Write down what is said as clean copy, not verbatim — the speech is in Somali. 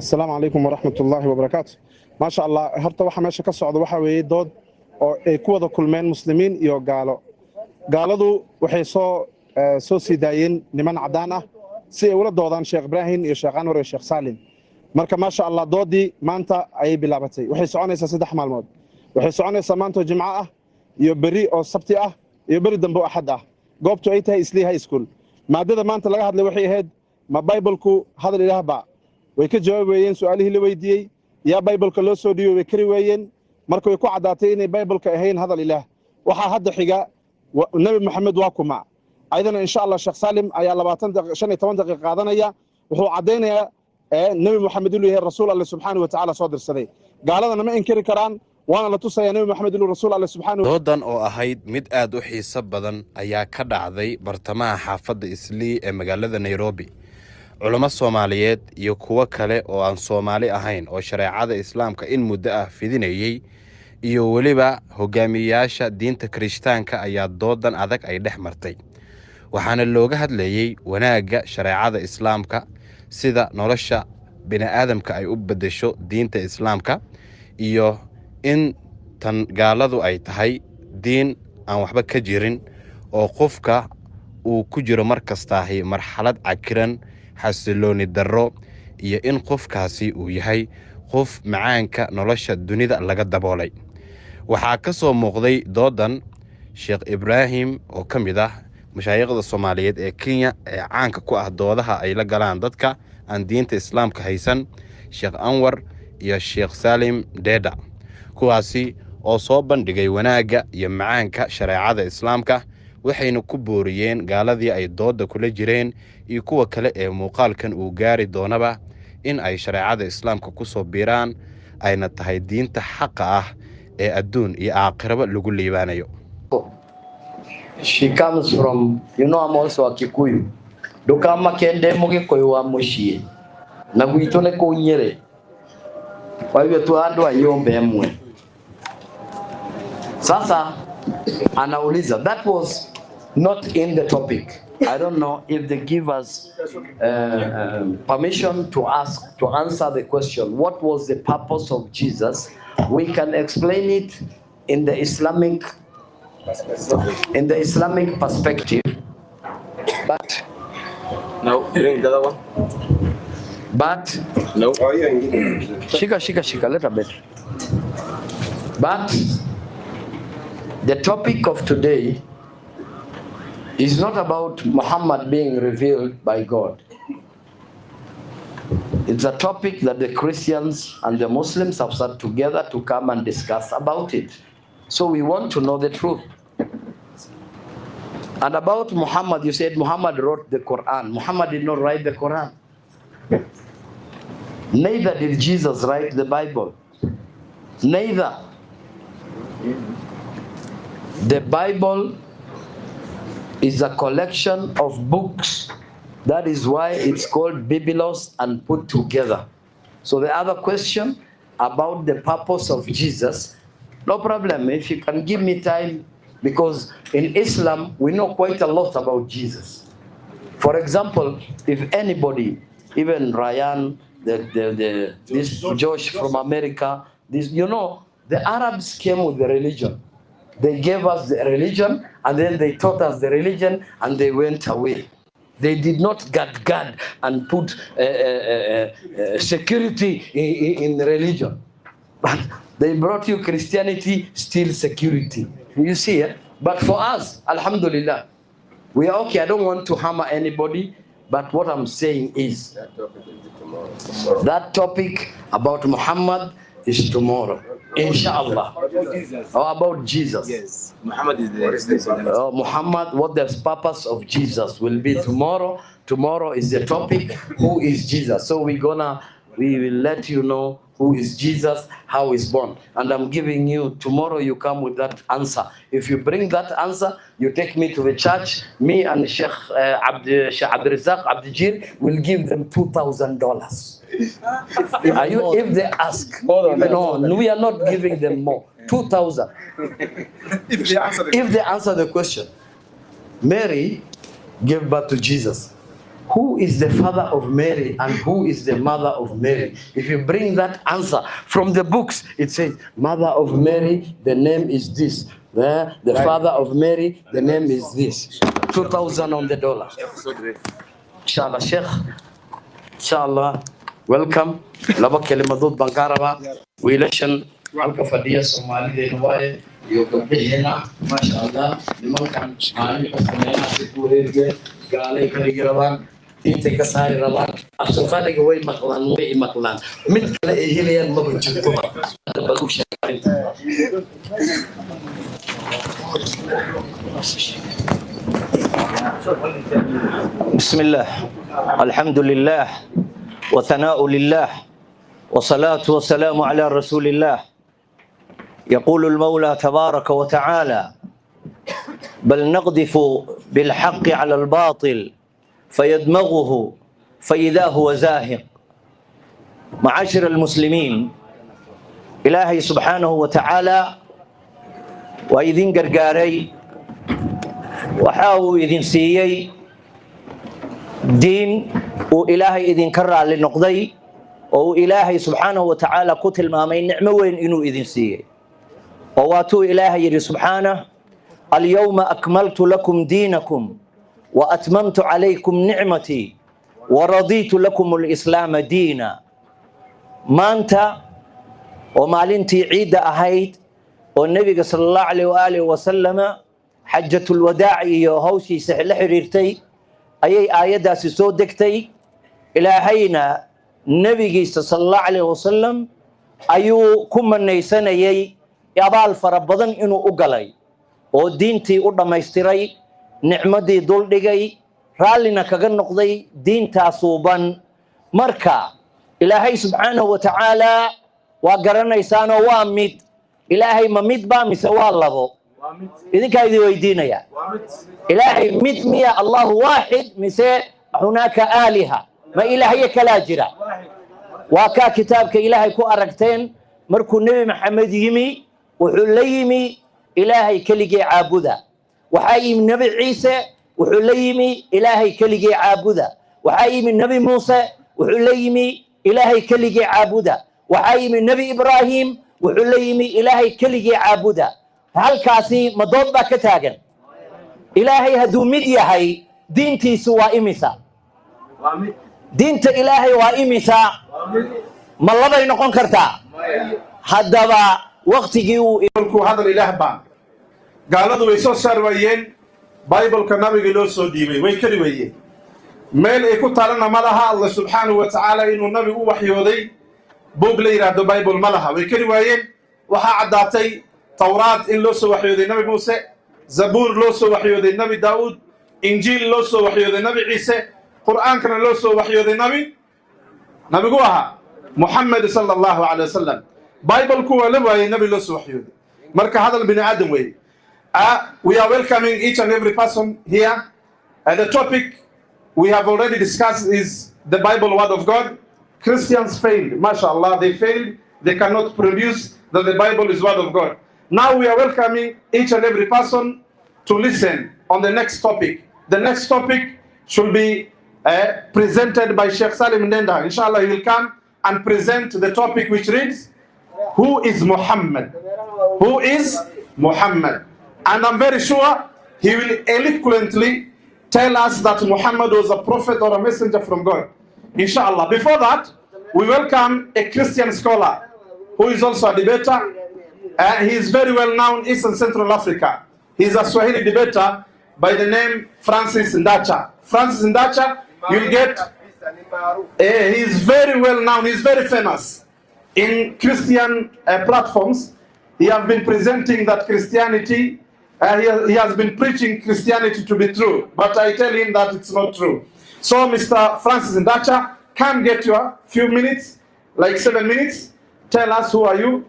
السلام عليكم ورحمة الله وبركاته. ما شاء الله هرتا waxa meesha ka socdo waxa weeye dood oo ay ku wada kulmeen muslimiin iyo gaalo. Gaaladu waxay soo sidaayeen niman cadaan ah si ay ula doodaan Sheekh Ibrahim iyo Sheekh Anwar iyo Sheekh Salim. Marka ma sha Allah doodii maanta ay bilaabatay. Waxay soconaysaa 3 maalmood. Waxay soconaysaa maanta Jimco ah iyo bari oo Sabti ah iyo bari dambe oo Axad ah. Goobtu ay tahay Islii High School. Maadada maanta laga hadlay waxay ahayd ma Bible-ku hadal Ilaah baa way ka jawaabeen su'aalihii la weydiiyay ya Bible-ka loo soo dhiibay way kari weeyeen markay ku cadaatay inay Bible-ka ahayn hadal Ilaah waxa hadda xiga Nabi Muhammad waa kuma ayadana insha Allah Sheekh Salim ayaa 15 daqiiqo qaadanaya wuxuu cadeynayaa Nabi Muhammad inuu yahay rasuul Allah subhanahu wa ta'ala soo dirsaday gaaladana ma inkiri karaan waana la tusaya Nabi Muhammad inuu rasuul Allah subhanahu doodan oo ahayd mid aad u xiiso badan ayaa ka dhacday bartamaha xaafadda Islii ee magaalada Nairobi. Culamo Soomaaliyeed iyo kuwa kale oo aan Soomaali ahayn oo shareecada Islaamka in muddo ah fidinayay iyo waliba hogaamiyayaasha diinta Kirishtaanka ayaa doodan adag ay dhex martay. Waxaana looga hadlayay wanaagga shareecada Islaamka sida nolosha bini'aadamka ay u bedesho diinta Islaamka iyo in tan gaaladu ay tahay diin aan waxba ka jirin oo qofka uu ku jiro markastaahi marxalad cakiran xasilooni darro iyo in qofkaasi uu yahay qof macaanka nolosha dunida laga daboolay. Waxaa ka soo muuqday doodan Sheekh Ibrahim oo ka mid ah mashaayikhda Soomaaliyeed ee Kenya ee caanka ku ah doodaha ay la galaan dadka aan diinta Islaamka haysan, Sheekh Anwar iyo Sheekh Salim Dhacda, kuwaasi oo soo bandhigay wanaagga iyo macaanka shareecada Islaamka waxayna ku booriyeen gaaladii ay dooda kula jireen iyo kuwa kale ee muuqaalkan uu gaari doonaba in ay shareecada Islaamka ku soo biiraan ayna tahay diinta xaqa ah ee adduun iyo aakhiraba lagu liibaanayo. She comes from, I'm also a Kikuyu. Dokama kende mugikuyu wa mushie. Na gwitũ nĩ kũu Nyĩrĩ. Kwa hivyo tu andũ a nyũmba ĩmwe. Sasa anauliza, that was not in the topic. I don't know if they give us permission to answer the question, what was the purpose of Jesus? We can explain it in the Islamic perspective. But no, bring the other one. But no. Shika, little bit. But the topic of today is not about Muhammad being revealed by God. It's a topic that the Christians and the Muslims have sat together to come and discuss about it. So we want to know the truth. And about Muhammad, you said Muhammad wrote the Quran. Muhammad did not write the Quran. Neither did Jesus write the Bible. Neither. The Bible is a collection of books. That is why it's called Biblos and put together. So the other question about the purpose of Jesus, no problem if you can give me time, because in Islam we know quite a lot about Jesus. For example, if anybody, even Ryan, this Josh from America, the Arabs came with the religion. They gave us the religion, and then they taught us the religion, and they went away. They did not guard and put security in the religion. But they brought you Christianity, still security. You see it? But for us, alhamdulillah, we are okay. I don't want to hammer anybody, but what I'm saying is that topic about Muhammad is tomorrow. Inshallah. Or about Jesus. Yes. Muhammad is the Muhammad, what the purpose of Jesus will be tomorrow. Tomorrow is the topic, who is Jesus? So we will let you know who is Jesus, how he's born. And I'm giving you, tomorrow you come with that answer. If you bring that answer, you take me to the church, me and Sheikh Abdurazak Abdijir will give them $2,000. If they ask, no, we are not giving them more. 2,000. If they answer the question, Mary gave birth to Jesus. who is the father of Mary and who is the mother of Mary? If you bring that answer from the books, it says, mother of Mary, the name is this. The father of Mary, the name is this. 2,000 on the dollar. Inshallah, Sheikh. Inshallah, welcome. Laba kelimadood baan kaa rabaa. Wiilashan halka fadhiya Soomaalideena waaye iyo gabdhaheena, maasha Allah. Nimankan maalin kasta meelaha si ku wareegeen, gaalay kala yirabaan, intay ka saari rabaan. Afsoomaaliga way maqlaan. Mid kale ay helayaan maba jirto. Balu sheekay. بسم الله الحمد لله وثناء لله والصلاة والسلام على رسول الله. يقول المولى تبارك وتعالى بل نقذف بالحق على الباطل فيدمغه فإذا هو زاهق. معاشر المسلمين، إلهي سبحانه وتعالى وإذن قرقاري وحاو إذن سيي دين وإلهي إذن كرع للنقضي وإلهي سبحانه وتعالى قتل مامين نعمة وين إنو إذن سيي وواتو إلهي سبحانه اليوم أكملت لكم دينكم وأتممت عليكم نعمتي ورضيت لكم الإسلام دينا. ما أنت ومالنتي عيد أهيد والنبي صلى الله عليه وآله وسلم حجة الوداع يهوشي سحل حريرتي أي آيات سودكتي إلى هينا النبي صلى الله عليه وسلم أيو كم النيسان يي يبال فربضن إنو أقلي ودينتي أرد ما يستري نعمدي دول دقي رالنا كغن نقضي دين تاسوبا مركا إلهي سبحانه وتعالى وقرنا يسانا وامد إلهي ما مد با مسوى الله إذن كايدي ويدينا يا إلهي مد مية الله واحد مساء هناك آلهة ما إلهي كلاجرة وكا كتابك إلهي كو أرقتين مركو النبي محمد يمي وحليمي إلهي كليجي عابدا وحايم النبي عيسى وحليمي إلهي كليجي عابدا وحايم النبي موسى وحليمي إلهي كليجي عابدا وحايم النبي إبراهيم وحليمي إلهي كليجي عابدا halkaasi ma dood baa ka taagan. Ilaahay hadduu mid yahay diintiisu waa imisa? Diinta Ilaahay waa imisa? Ma labay noqon kartaa? Haddaba waqtigii uu ku hadal ilaah baan gaaladu way soo saarayeen Bible-ka nabiga loo soo dhiibay way kari weeyeen meel ay ku taalana malaha Allah subhanahu wa ta'ala inuu nabigu u waxyooday boog la yiraahdo Bible malaha way kari weeyeen waxa cadaatay توراة إن لو سو وحيود النبي موسى، زبور لو سو وحيود النبي داود، إنجيل لو سو وحيود النبي عيسى، قرآن كان لو سو وحيود النبي جوها محمد صلى الله عليه وسلم. بايبل كوا لبوا النبي لو سو وحيود. مركا هذا البني آدم وي. We are welcoming each and every person here. The topic we have already discussed is the Bible Word of God. Christians failed, mashallah, they failed. They cannot produce that the Bible is Word of God. Now we are welcoming each and every person to listen on the next topic. The next topic should be presented by Sheikh Salim Nenda. Inshallah, he will come and present the topic which reads, Who is Muhammad? Who is Muhammad? And I'm very sure he will eloquently tell us that Muhammad was a prophet or a messenger from God. Inshallah. Before that, we welcome a Christian scholar who is also a debater. He is very well known in East and Central Africa. He is a Swahili debater by the name Francis Ndacha. Francis Ndacha, you'll get, he is very well known, he is very famous in Christian platforms. He has been presenting that Christianity, he has been preaching Christianity to be true, but I tell him that it's not true. So Mr. Francis Ndacha, come get your few minutes, like 7 minutes, tell us who are you,